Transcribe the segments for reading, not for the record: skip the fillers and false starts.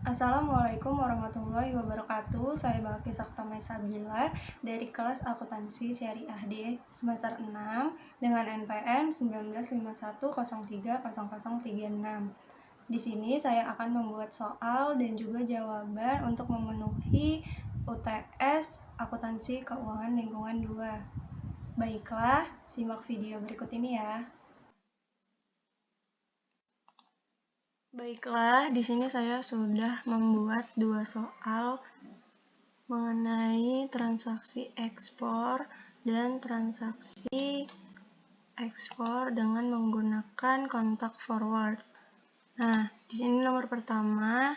Assalamualaikum warahmatullahi wabarakatuh. Saya Balki Saktama Sabila dari kelas Akuntansi Syariah D semester 6 dengan NPM 1951030036. Di sini saya akan membuat soal dan juga jawaban untuk memenuhi UTS Akuntansi Keuangan Lingkungan 2. Baiklah, simak video berikut ini ya. Baiklah, di sini saya sudah membuat dua soal mengenai transaksi ekspor dan transaksi ekspor dengan menggunakan kontak forward. Nah, di sini nomor pertama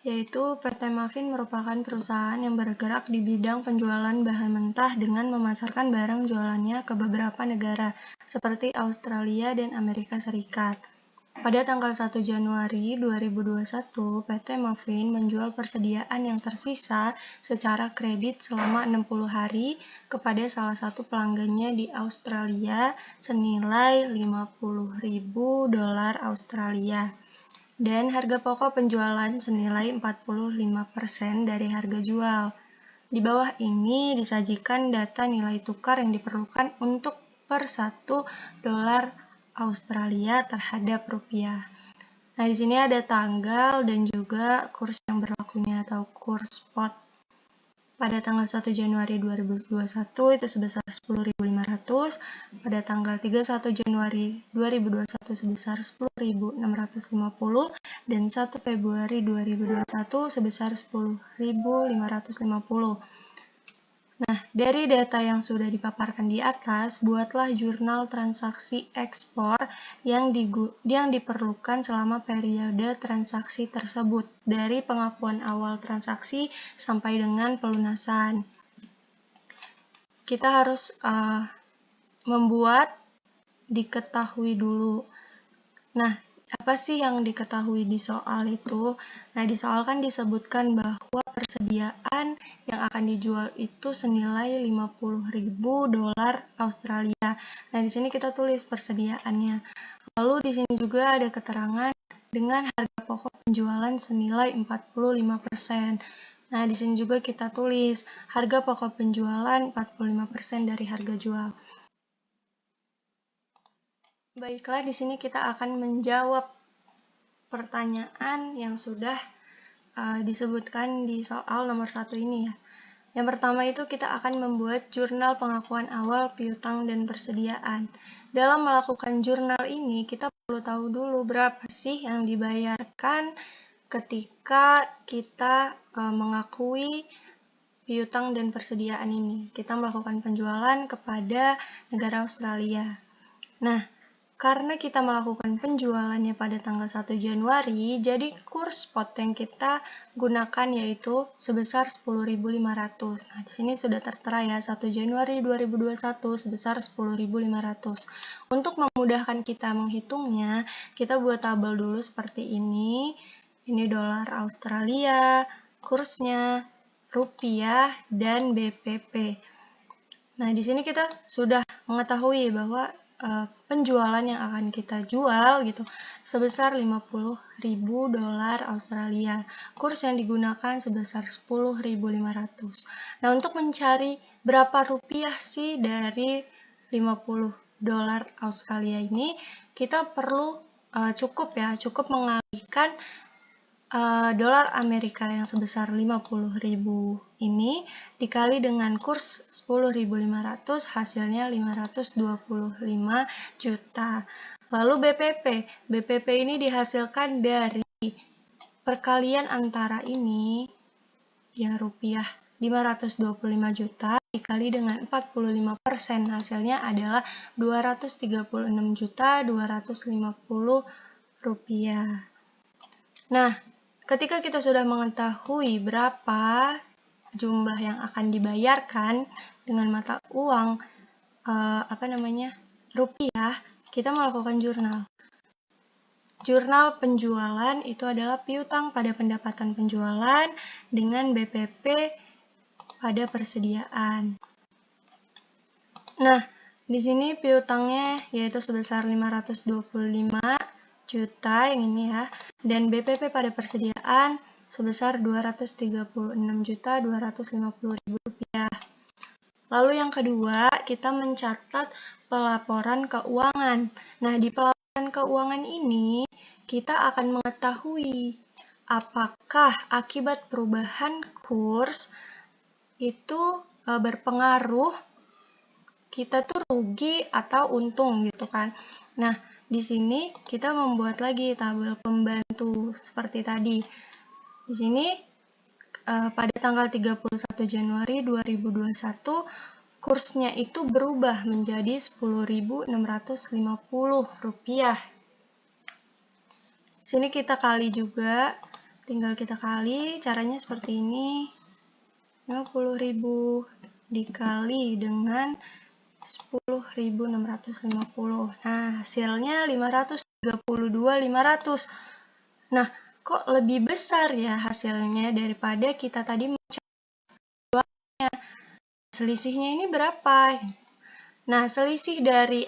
yaitu PT Mafin merupakan perusahaan yang bergerak di bidang penjualan bahan mentah dengan memasarkan barang jualannya ke beberapa negara seperti Australia dan Amerika Serikat. Pada tanggal 1 Januari 2021, PT Mafin menjual persediaan yang tersisa secara kredit selama 60 hari kepada salah satu pelanggannya di Australia senilai 50.000 dolar Australia. Dan harga pokok penjualan senilai 45% dari harga jual. Di bawah ini disajikan data nilai tukar yang diperlukan untuk per 1 dolar Australia terhadap rupiah. Nah, di sini ada tanggal dan juga kurs yang berlakunya atau kurs spot. Pada tanggal 1 Januari 2021 itu sebesar 10.500, pada tanggal 31 Januari 2021 sebesar 10.650, dan 1 Februari 2021 sebesar 10.550. Nah, dari data yang sudah dipaparkan di atas, buatlah jurnal transaksi ekspor yang diperlukan selama periode transaksi tersebut, dari pengakuan awal transaksi sampai dengan pelunasan. Kita harus membuat diketahui dulu. Nah, apa sih yang diketahui di soal itu? Nah, di soal kan disebutkan bahwa persediaan yang akan dijual itu senilai 50.000 dolar Australia. Nah, di sini kita tulis persediaannya. Lalu di sini juga ada keterangan dengan harga pokok penjualan senilai 45%. Nah, di sini juga kita tulis harga pokok penjualan 45% dari harga jual. Baiklah, di sini kita akan menjawab pertanyaan yang sudah disebutkan di soal nomor 1 ini ya. Yang pertama itu kita akan membuat jurnal pengakuan awal piutang dan persediaan. Dalam melakukan jurnal ini, kita perlu tahu dulu berapa sih yang dibayarkan ketika kita mengakui piutang dan persediaan ini. Kita melakukan penjualan kepada negara Australia. Nah, karena kita melakukan penjualannya pada tanggal 1 Januari, jadi kurs spot yang kita gunakan yaitu sebesar 10.500. Nah, di sini sudah tertera ya, 1 Januari 2021 sebesar 10.500. Untuk memudahkan kita menghitungnya, kita buat tabel dulu seperti ini. Ini dolar Australia, kursnya, rupiah, dan BPP. Nah, di sini kita sudah mengetahui bahwa penjualan yang akan kita jual gitu sebesar 50.000 dolar Australia. Kurs yang digunakan sebesar 10.500. Nah, untuk mencari berapa rupiah sih dari 50 dolar Australia ini, kita perlu cukup mengalihkan dolar Amerika yang sebesar 50.000 ini dikali dengan kurs 10.500, hasilnya 525 juta. Lalu BPP ini dihasilkan dari perkalian antara ini ya rupiah 525 juta dikali dengan 45%, hasilnya adalah 236 juta 250 rupiah. Nah, ketika kita sudah mengetahui berapa jumlah yang akan dibayarkan dengan mata uang rupiah, kita melakukan jurnal. Jurnal penjualan itu adalah piutang pada pendapatan penjualan dengan BPP pada persediaan. Nah, di sini piutangnya yaitu sebesar 525 juta yang ini ya, dan BPP pada persediaan sebesar Rp236.250.000. Lalu yang kedua, kita mencatat pelaporan keuangan. Nah, di pelaporan keuangan ini kita akan mengetahui apakah akibat perubahan kurs itu berpengaruh kita tuh rugi atau untung gitu kan. Nah, di sini kita membuat lagi tabel pembantu seperti tadi. Di sini pada tanggal 31 Januari 2021 kursnya itu berubah menjadi Rp10.650. Sini kita kali juga, tinggal kita kali, caranya seperti ini. 50.000 dikali dengan 10.650. Nah, hasilnya 532.500. Nah, kok lebih besar ya hasilnya daripada kita tadi mencari selisihnya ini berapa? Nah, selisih dari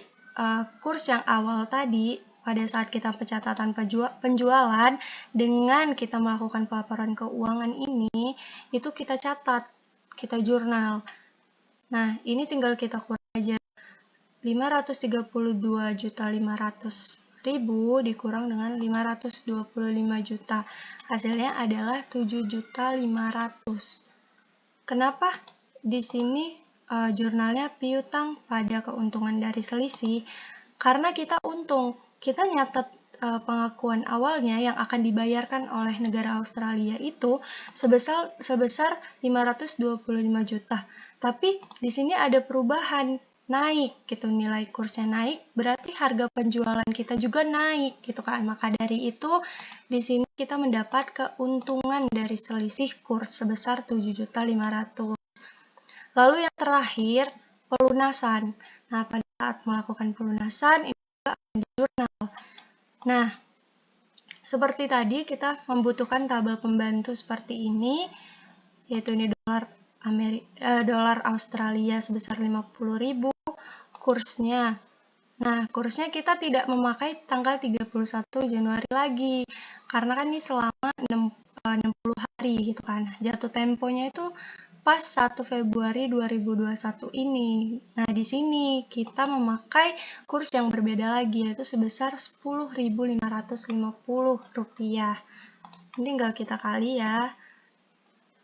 kurs yang awal tadi pada saat kita pencatatan penjualan dengan kita melakukan pelaporan keuangan ini, itu kita catat, kita jurnal. Nah, ini tinggal kita kurang aja. 532.500.000 dikurang dengan 525 juta. Hasilnya adalah 7.500.000. Kenapa di sini jurnalnya piutang pada keuntungan dari selisih? Karena kita untung. Kita nyatet pengakuan awalnya yang akan dibayarkan oleh negara Australia itu sebesar 525 juta. Tapi di sini ada perubahan, naik gitu, nilai kursnya naik, berarti harga penjualan kita juga naik gitu kan. Maka dari itu di sini kita mendapat keuntungan dari selisih kurs sebesar 7.500. Lalu yang terakhir, pelunasan. Nah, pada saat melakukan pelunasan ini juga akan di jurnal. Nah, seperti tadi kita membutuhkan tabel pembantu seperti ini, yaitu ini dolar Australia sebesar 50.000 kursnya. Nah, kursnya kita tidak memakai tanggal 31 Januari lagi, karena kan ini selama 60 hari gitu kan. Jatuh temponya itu pas 1 Februari 2021 ini. Nah, di sini kita memakai kurs yang berbeda lagi, yaitu sebesar Rp10.550. Ini tinggal kita kali ya.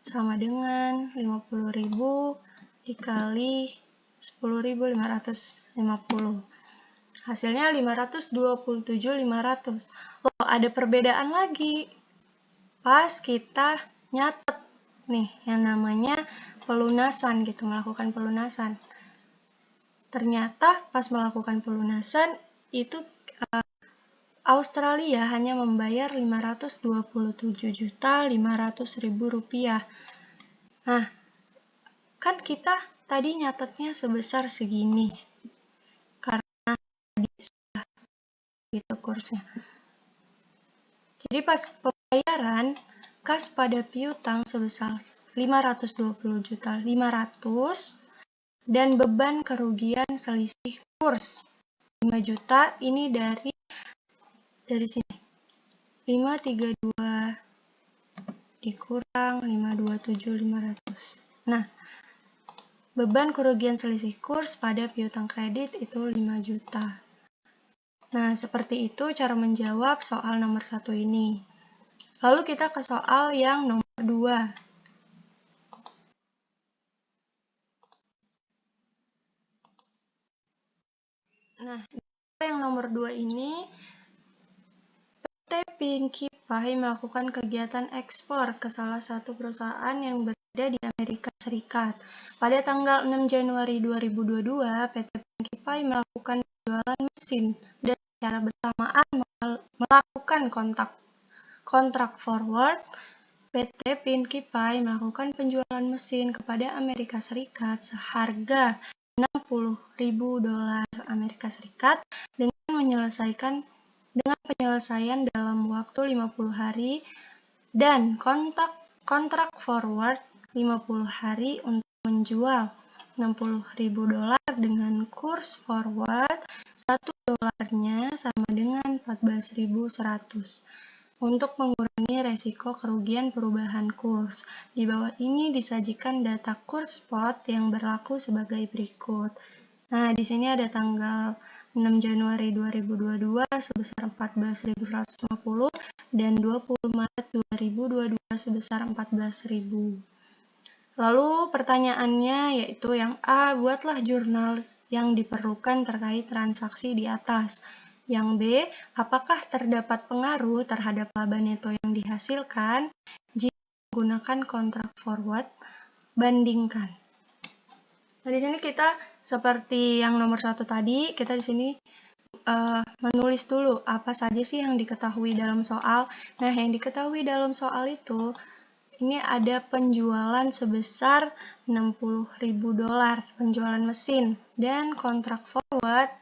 Sama dengan 50.000 dikali 10.550. Hasilnya 527.500. Loh, ada perbedaan lagi. Pas kita nyatet nih yang namanya pelunasan gitu, melakukan pelunasan. Ternyata pas melakukan pelunasan itu Australia hanya membayar Rp527.500.000. Nah, kan kita tadi nyatetnya sebesar segini. Karena tadi sudah gitu kursnya. Jadi pas pembayaran, kas pada piutang sebesar 520.500 dan beban kerugian selisih kurs 5 juta ini dari sini 532 dikurang 527.500. Nah, beban kerugian selisih kurs pada piutang kredit itu 5 juta. Nah, seperti itu cara menjawab soal nomor 1 ini. Lalu kita ke soal yang nomor 2. Nah, yang nomor 2 ini PT Pinkie Pie melakukan kegiatan ekspor ke salah satu perusahaan yang berada di Amerika Serikat. Pada tanggal 6 Januari 2022, PT Pinkie Pie melakukan penjualan mesin dan secara bersamaan melakukan kontrak forward. PT Pinkie Pie melakukan penjualan mesin kepada Amerika Serikat seharga $60.000 Amerika Serikat dengan penyelesaian dalam waktu 50 hari dan kontrak forward 50 hari untuk menjual $60.000 dengan kurs forward dolarnya sama dengan 14.100. Untuk mengurangi resiko kerugian perubahan kurs, di bawah ini disajikan data kurs spot yang berlaku sebagai berikut. Nah, di sini ada tanggal 6 Januari 2022 sebesar 14.150 dan 20 Maret 2022 sebesar 14.000. Lalu pertanyaannya yaitu yang A, buatlah jurnal yang diperlukan terkait transaksi di atas. Yang B, apakah terdapat pengaruh terhadap laba neto yang dihasilkan jika menggunakan kontrak forward? Bandingkan. Nah, di sini kita seperti yang nomor 1 tadi, kita di sini menulis dulu apa saja sih yang diketahui dalam soal. Nah, yang diketahui dalam soal itu, ini ada penjualan sebesar 60.000 dolar, penjualan mesin, dan kontrak forward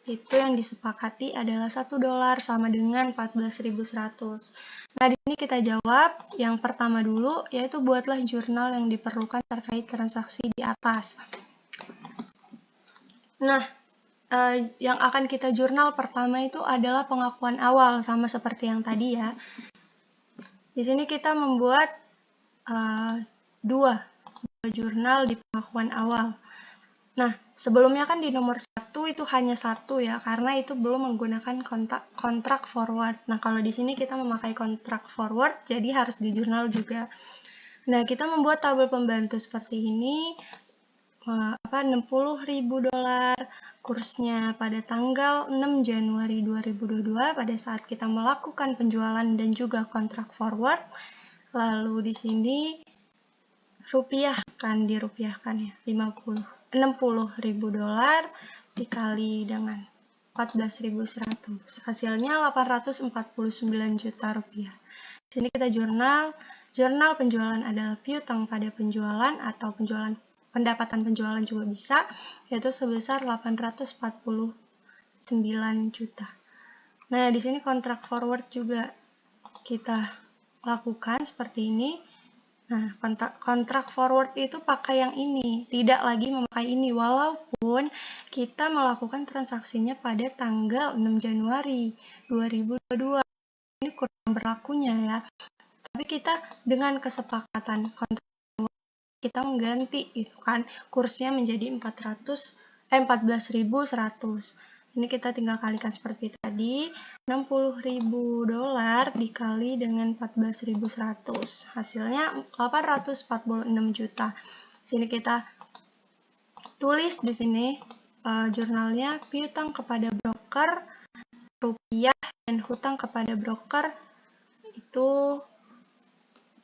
itu yang disepakati adalah 1 dolar sama dengan 14.100. Nah, di sini kita jawab yang pertama dulu, yaitu buatlah jurnal yang diperlukan terkait transaksi di atas. Nah, yang akan kita jurnal pertama itu adalah pengakuan awal, sama seperti yang tadi ya. Di sini kita membuat dua jurnal di pengakuan awal. Nah, sebelumnya kan di nomor 1 itu hanya 1 ya, karena itu belum menggunakan kontrak forward. Nah, kalau di sini kita memakai kontrak forward, jadi harus di jurnal juga. Nah, kita membuat tabel pembantu seperti ini, 60.000 dolar, kursnya pada tanggal 6 Januari 2022 pada saat kita melakukan penjualan dan juga kontrak forward. Lalu di sini dirupiahkan ya, 60.000 dolar dikali dengan 14.100, hasilnya 849 juta rupiah. Di sini kita jurnal penjualan adalah piutang pada penjualan atau pendapatan penjualan juga bisa, yaitu sebesar 849 juta. Nah, di sini kontrak forward juga kita lakukan seperti ini. Nah, kontrak forward itu pakai yang ini, tidak lagi memakai ini, walaupun kita melakukan transaksinya pada tanggal 6 Januari 2022. Ini kurs yang berlakunya ya. Tapi kita dengan kesepakatan kontrak forward, kita mengganti itu kan, kursnya menjadi 14.100. Ini kita tinggal kalikan seperti tadi, 60.000 dolar dikali dengan 14.100, hasilnya 846 juta. Sini kita tulis di sini jurnalnya, piutang kepada broker rupiah dan hutang kepada broker itu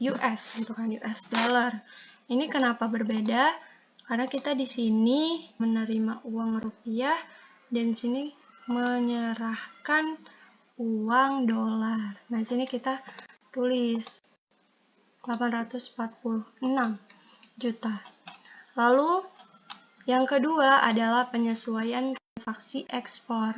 US gitu kan, US dollar. Ini kenapa berbeda? Karena kita di sini menerima uang rupiah dan sini menyerahkan uang dolar. Nah, di sini kita tulis 846 juta. Lalu yang kedua adalah penyesuaian transaksi ekspor.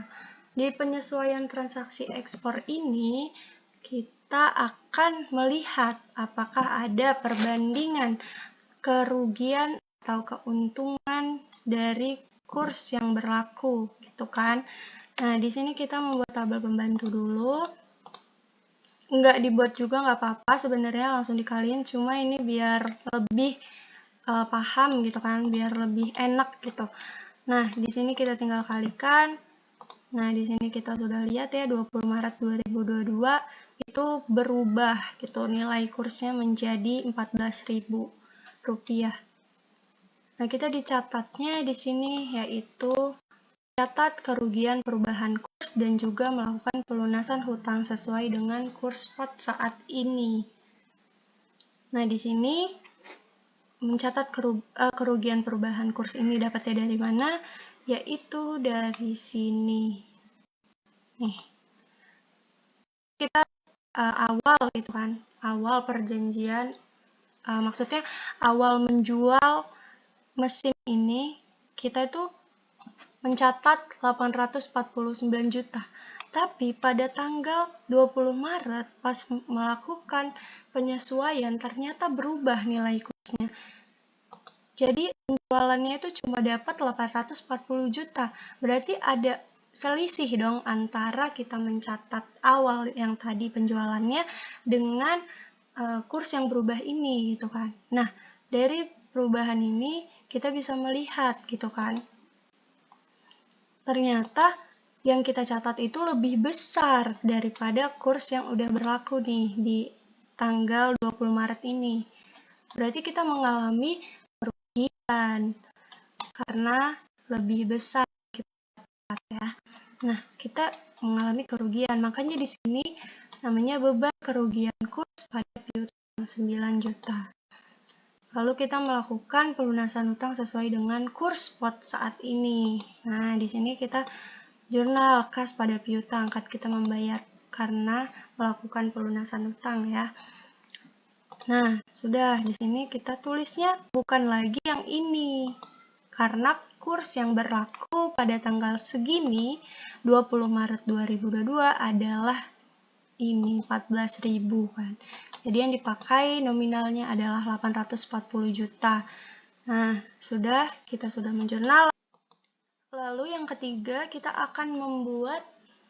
Di penyesuaian transaksi ekspor ini kita akan melihat apakah ada perbandingan kerugian atau keuntungan dari kurs yang berlaku gitu kan. Nah, di sini kita membuat tabel pembantu dulu. Nggak dibuat juga nggak apa-apa sebenarnya, langsung dikaliin, cuma ini biar lebih paham gitu kan, biar lebih enak gitu. Nah, di sini kita tinggal kalikan. Nah, di sini kita sudah lihat ya, 20 Maret 2022 itu berubah gitu, nilai kursnya menjadi 14.000 rupiah. Nah, kita dicatatnya di sini yaitu catat kerugian perubahan kurs dan juga melakukan pelunasan hutang sesuai dengan kurs spot saat ini. Nah, di sini mencatat kerugian perubahan kurs ini dapatnya dari mana? Yaitu dari sini. Nih. Kita awal gitu kan, awal perjanjian, maksudnya awal menjual mesin ini, kita itu mencatat 849 juta. Tapi pada tanggal 20 Maret pas melakukan penyesuaian ternyata berubah nilai kursnya. Jadi penjualannya itu cuma dapat 840 juta. Berarti ada selisih dong antara kita mencatat awal yang tadi penjualannya dengan kurs yang berubah ini gitu kan. Nah, dari perubahan ini kita bisa melihat gitu kan. Ternyata yang kita catat itu lebih besar daripada kurs yang udah berlaku nih di tanggal 20 Maret ini. Berarti kita mengalami kerugian karena lebih besar ya. Nah, kita mengalami kerugian. Makanya di sini namanya beban kerugian kurs pada piutang 9 juta. Lalu kita melakukan pelunasan utang sesuai dengan kurs spot saat ini. Nah, di sini kita jurnal kas pada piutang, kita membayar karena melakukan pelunasan utang ya. Nah, sudah di sini kita tulisnya bukan lagi yang ini. Karena kurs yang berlaku pada tanggal segini 20 Maret 2022 adalah ini 14.000 kan. Jadi yang dipakai nominalnya adalah 840 juta. Nah, kita sudah menjurnal. Lalu yang ketiga, kita akan membuat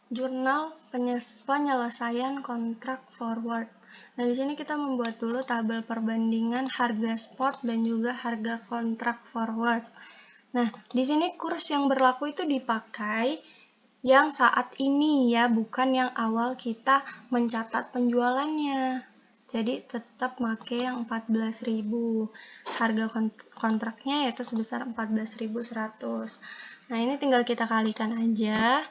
jurnal penyelesaian kontrak forward. Nah, di sini kita membuat dulu tabel perbandingan harga spot dan juga harga kontrak forward. Nah, di sini kurs yang berlaku itu dipakai yang saat ini ya, bukan yang awal kita mencatat penjualannya. Jadi tetap pakai yang 14.000. Harga kontraknya yaitu sebesar 14.100. Nah, ini tinggal kita kalikan aja.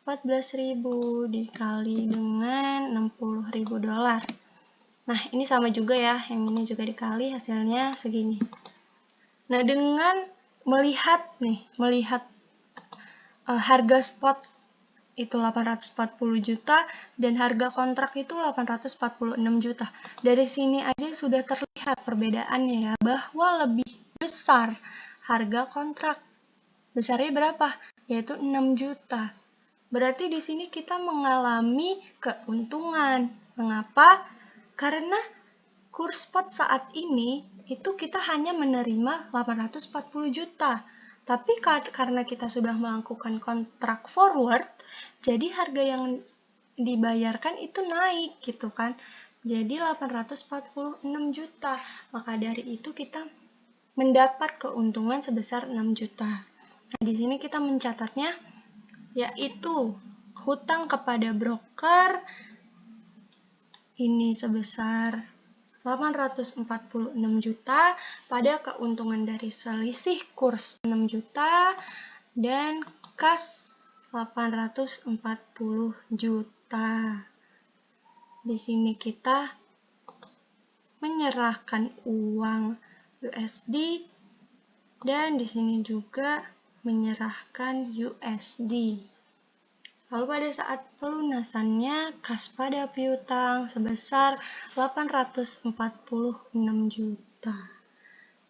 14.000 dikali dengan 60.000 dolar. Nah, ini sama juga ya, yang ini juga dikali hasilnya segini. Nah, dengan melihat harga spot itu 840 juta dan harga kontrak itu 846 juta. Dari sini aja sudah terlihat perbedaannya ya, bahwa lebih besar harga kontrak. Besarnya berapa? Yaitu 6 juta. Berarti di sini kita mengalami keuntungan. Mengapa? Karena kurs spot saat ini itu kita hanya menerima 840 juta. Tapi karena kita sudah melakukan kontrak forward, jadi harga yang dibayarkan itu naik gitu kan. Jadi 846 juta. Maka dari itu kita mendapat keuntungan sebesar 6 juta. Nah, di sini kita mencatatnya yaitu hutang kepada broker ini sebesar 846 juta pada keuntungan dari selisih kurs 6 juta dan kas 840 juta. Di sini kita menyerahkan uang USD dan di sini juga menyerahkan USD. Lalu pada saat pelunasannya, kas pada piutang sebesar 846 juta.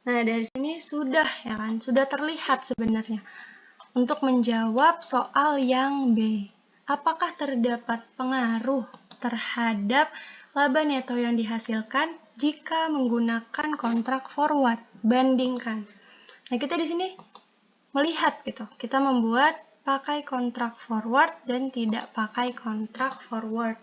Nah, dari sini sudah terlihat sebenarnya. Untuk menjawab soal yang B, apakah terdapat pengaruh terhadap laba neto yang dihasilkan jika menggunakan kontrak forward? Bandingkan. Nah, kita di sini melihat gitu. Kita membuat pakai kontrak forward dan tidak pakai kontrak forward.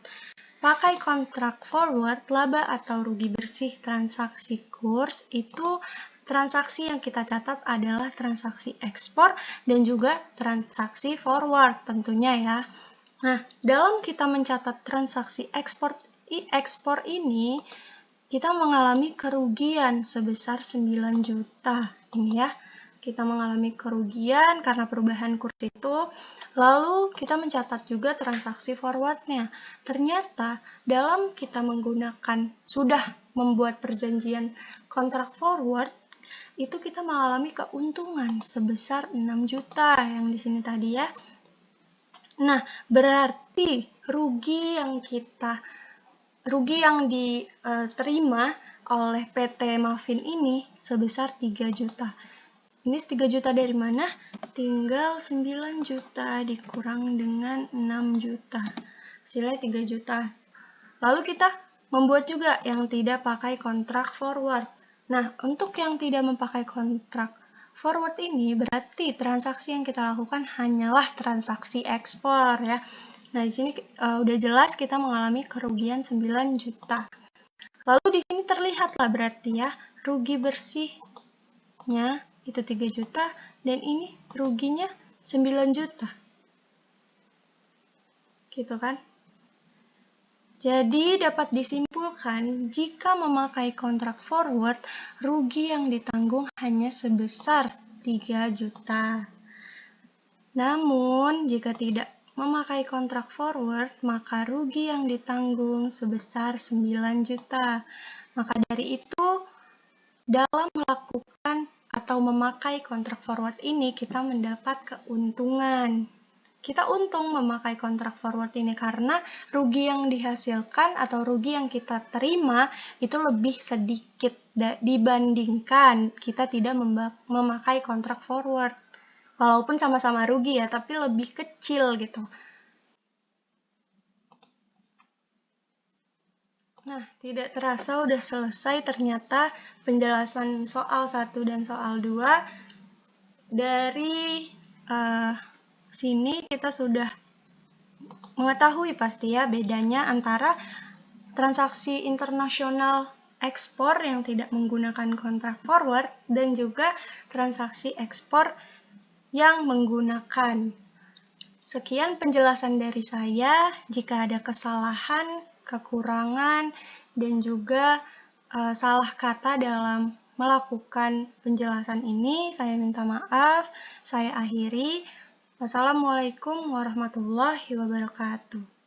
Pakai kontrak forward, laba atau rugi bersih transaksi kurs itu transaksi yang kita catat adalah transaksi ekspor dan juga transaksi forward tentunya ya. Nah, dalam kita mencatat transaksi ekspor ini, kita mengalami kerugian sebesar 9 juta. Ini ya. Kita mengalami kerugian karena perubahan kurs itu, lalu kita mencatat juga transaksi forwardnya. Ternyata dalam kita sudah membuat perjanjian kontrak forward, itu kita mengalami keuntungan sebesar 6 juta yang di sini tadi ya. Nah, berarti rugi yang diterima oleh PT Mavin ini sebesar 3 juta. Ini 3 juta dari mana? Tinggal 9 juta dikurang dengan 6 juta. Hasilnya 3 juta. Lalu kita membuat juga yang tidak pakai kontrak forward. Nah, untuk yang tidak memakai kontrak forward ini berarti transaksi yang kita lakukan hanyalah transaksi ekspor ya. Nah, di sini udah jelas kita mengalami kerugian 9 juta. Lalu di sini terlihatlah berarti ya, rugi bersihnya itu 3 juta dan ini ruginya 9 juta. Gitu kan? Jadi dapat disimpulkan jika memakai kontrak forward, rugi yang ditanggung hanya sebesar 3 juta. Namun, jika tidak memakai kontrak forward, maka rugi yang ditanggung sebesar 9 juta. Maka dari itu, dalam melakukan atau memakai kontrak forward ini, kita mendapat keuntungan. Kita untung memakai kontrak forward ini karena rugi yang dihasilkan atau rugi yang kita terima itu lebih sedikit dibandingkan kita tidak memakai kontrak forward. Walaupun sama-sama rugi ya, tapi lebih kecil gitu. Nah, tidak terasa udah selesai ternyata penjelasan soal 1 dan soal 2. Dari sini kita sudah mengetahui pasti ya bedanya antara transaksi internasional ekspor yang tidak menggunakan kontrak forward dan juga transaksi ekspor yang menggunakan. Sekian penjelasan dari saya. Jika ada kesalahan, kekurangan, dan juga salah kata dalam melakukan penjelasan ini, saya minta maaf. Saya akhiri. Wassalamualaikum warahmatullahi wabarakatuh.